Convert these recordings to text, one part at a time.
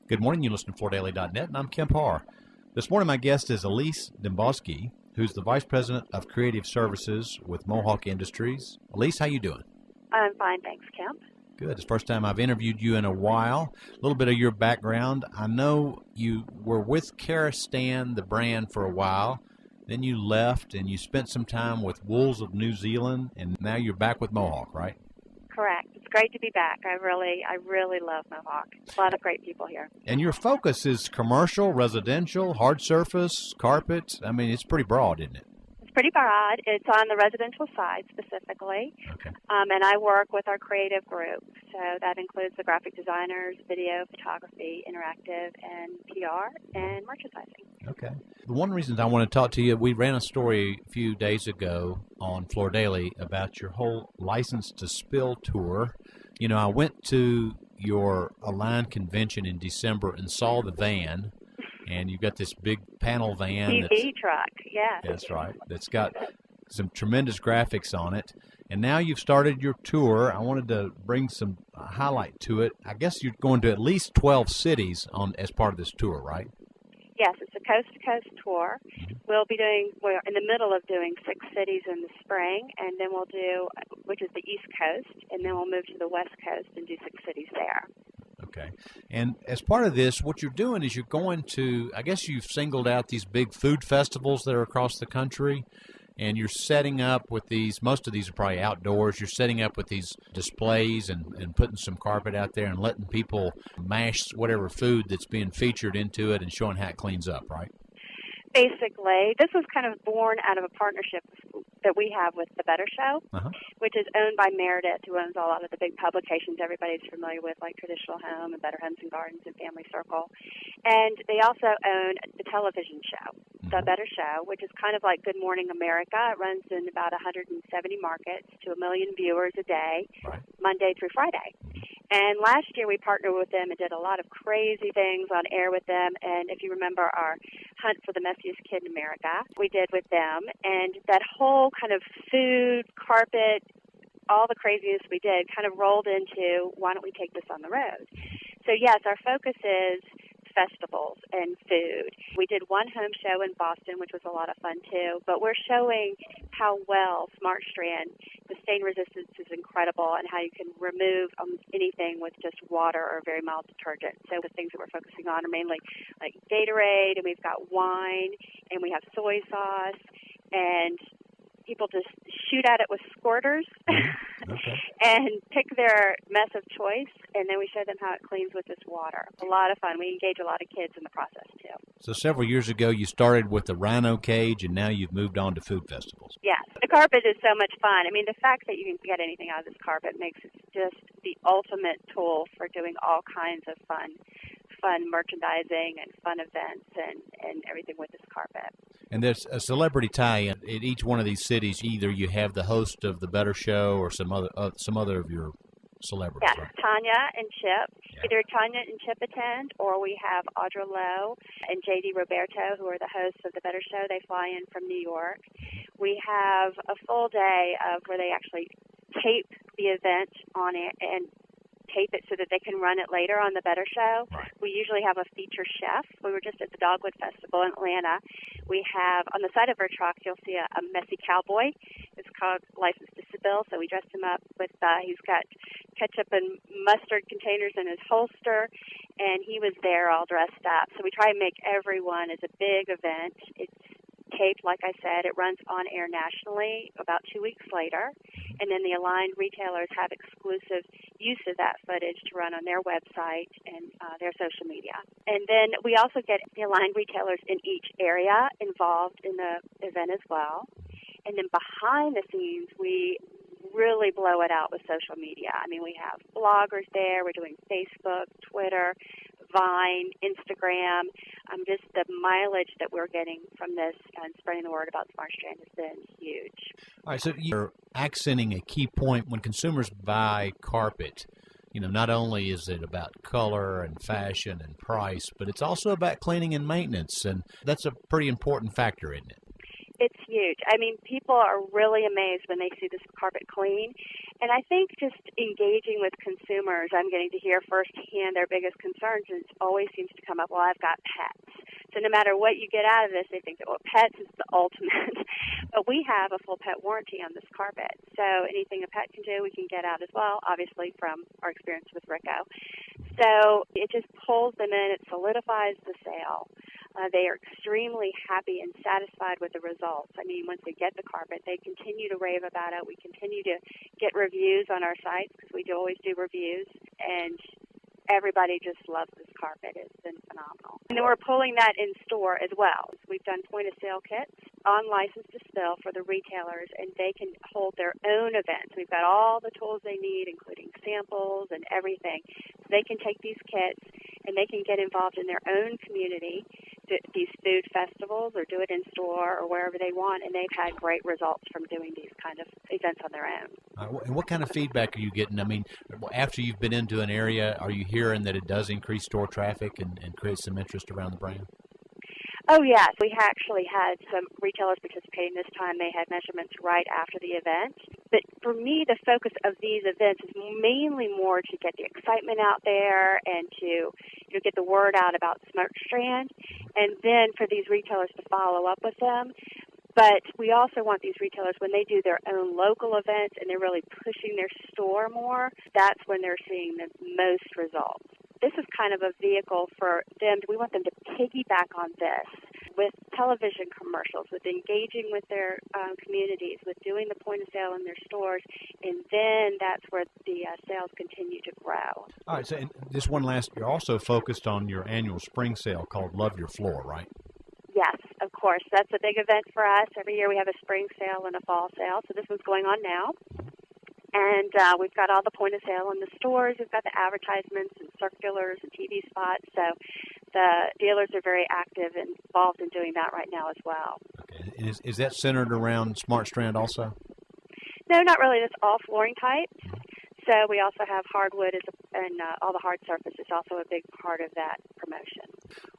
Good morning. You listen to FloorDaily.net, and I'm Kemp Harr. This morning, my guest is Elise Demboski, who's the Vice President of Creative Services with Mohawk Industries. Elise, how you doing? I'm fine, thanks, Kemp. Good. It's the first time I've interviewed you in a while. A little bit of your background. I know you were with Strand, the brand, for a while. Then you left, and you spent some time with Wools of New Zealand, and now you're back with Mohawk, right? Correct. It's great to be back. I really love Mohawk. A lot of great people here. And your focus is commercial, residential, hard surface, carpet. I mean, it's pretty broad, isn't it? It's pretty broad. It's on the residential side specifically. Okay. And I work with our creative group. So that includes the graphic designers, video, photography, interactive, and PR, and merchandising. Okay. One reason I want to talk to you, we ran a story a few days ago on Floor Daily about your whole License to Spill tour. You know, I went to your Align convention in December and saw the van, and you've got this big panel van. TV truck, yes. That's right. That's got some tremendous graphics on it. And now you've started your tour. I wanted to bring some highlight to it. I guess you're going to at least 12 cities as part of this tour, right? Yes, it's a coast-to-coast tour. Mm-hmm. We're in the middle of doing 6 cities in the spring, and then we'll do, which is the East Coast, and then we'll move to the West Coast and do 6 cities there. Okay. And as part of this, what you're doing is you're going to, I guess you've singled out these big food festivals that are across the country, and you're setting up with these, most of these are probably outdoors, you're setting up with these displays and putting some carpet out there and letting people mash whatever food that's being featured into it and showing how it cleans up, right? Basically, this was kind of born out of a partnership that we have with The Better Show, which is owned by Meredith, who owns a lot of the big publications everybody's familiar with, like Traditional Home and Better Homes and Gardens and Family Circle. And they also own the television show, The Better Show, which is kind of like Good Morning America. It runs in about 170 markets to 1 million viewers a day, Monday through Friday. And last year we partnered with them and did a lot of crazy things on air with them. And if you remember our Hunt for the Messiest Kid in America, we did with them. And that whole kind of food, carpet, all the craziness we did kind of rolled into, why don't we take this on the road? So yes, our focus is festivals and food. We did one home show in Boston, which was a lot of fun too, but we're showing how well Smart Strand, the stain resistance is incredible, and how you can remove anything with just water or very mild detergent. So the things that we're focusing on are mainly like Gatorade, and we've got wine, and we have soy sauce, and people just shoot at it with squirters and pick their mess of choice, and then we show them how it cleans with this water. A lot of fun. We engage a lot of kids in the process, too. So several years ago, you started with the rhino cage, and now you've moved on to food festivals. Yes. The carpet is so much fun. I mean, the fact that you can get anything out of this carpet makes it just the ultimate tool for doing all kinds of fun merchandising and fun events and everything with this carpet. And there's a celebrity tie-in in each one of these cities. Either you have the host of the Better Show or some other of your celebrities. Yes, right? Tanya and Chip. Yeah. Either Tanya and Chip attend, or we have Audra Lowe and J.D. Roberto, who are the hosts of the Better Show. They fly in from New York. We have a full day of where they actually tape the event on it and tape it so that they can run it later on the Better Show. Right. We usually have a feature chef. We were just at the Dogwood Festival in Atlanta. We have, on the side of our truck, you'll see a messy cowboy. It's called License to Spill, so we dressed him up with, he's got ketchup and mustard containers in his holster, and he was there all dressed up. So we try and make everyone as a big event. It's taped, like I said. It runs on air nationally about 2 weeks later, and then the aligned retailers have exclusive use of that footage to run on their website and their social media. And then we also get the aligned retailers in each area involved in the event as well. And then behind the scenes, we really blow it out with social media. I mean, we have bloggers there. We're doing Facebook, Twitter, Vine, Instagram. Just the mileage that we're getting from this and spreading the word about Smart Strand has been huge. All right, so you're accenting a key point when consumers buy carpet. You know, not only is it about color and fashion and price, but it's also about cleaning and maintenance, and that's a pretty important factor, isn't it? It's huge. I mean, people are really amazed when they see this carpet clean, And I think just engaging with consumers, I'm getting to hear firsthand their biggest concerns, and it always seems to come up, well, I've got pets. So no matter what you get out of this, they think that, well, pets is the ultimate. But we have a full pet warranty on this carpet. So anything a pet can do, we can get out as well, obviously from our experience with Rico. So it just pulls them in. It solidifies the sale. They are extremely happy and satisfied with the results. I mean, once they get the carpet, they continue to rave about it. We continue to get reviews on our sites because we do always do reviews, and everybody just loves this carpet. It's been phenomenal. And then we're pulling that in store as well. We've done point-of-sale kits on license to spill for the retailers, and they can hold their own events. We've got all the tools they need, including samples and everything. So they can take these kits, and they can get involved in their own community, these food festivals, or do it in store or wherever they want, and they've had great results from doing these kind of events on their own. And what kind of feedback are you getting? I mean, after you've been into an area, are you hearing that it does increase store traffic and create some interest around the brand? Oh, yes. We actually had some retailers participating this time. They had measurements right after the event. But for me, the focus of these events is mainly more to get the excitement out there and to get the word out about Strand, and then for these retailers to follow up with them. But we also want these retailers, when they do their own local events and they're really pushing their store more, that's when they're seeing the most results. This is kind of a vehicle for them. We want them to piggyback on this with television commercials, with engaging with their communities, with doing the point of sale in their stores, and then that's where the sales continue to grow. All right, so just one last, you're also focused on your annual spring sale called Love Your Floor, right? Yes, of course. That's a big event for us. Every year we have a spring sale and a fall sale, so this one's going on now. And we've got all the point of sale in the stores. We've got the advertisements and circulars and TV spots. So the dealers are very active and involved in doing that right now as well. Okay. And is that centered around Smart Strand also? No, not really. It's all flooring types. So we also have hardwood and all the hard surface is also a big part of that promotion.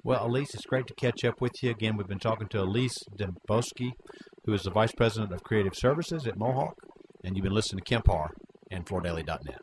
Well, Elise, it's great to catch up with you. Again, we've been talking to Elise Demboski, who is the Vice President of Creative Services at Mohawk. And you've been listening to Kemp Harr and FloorDaily.net.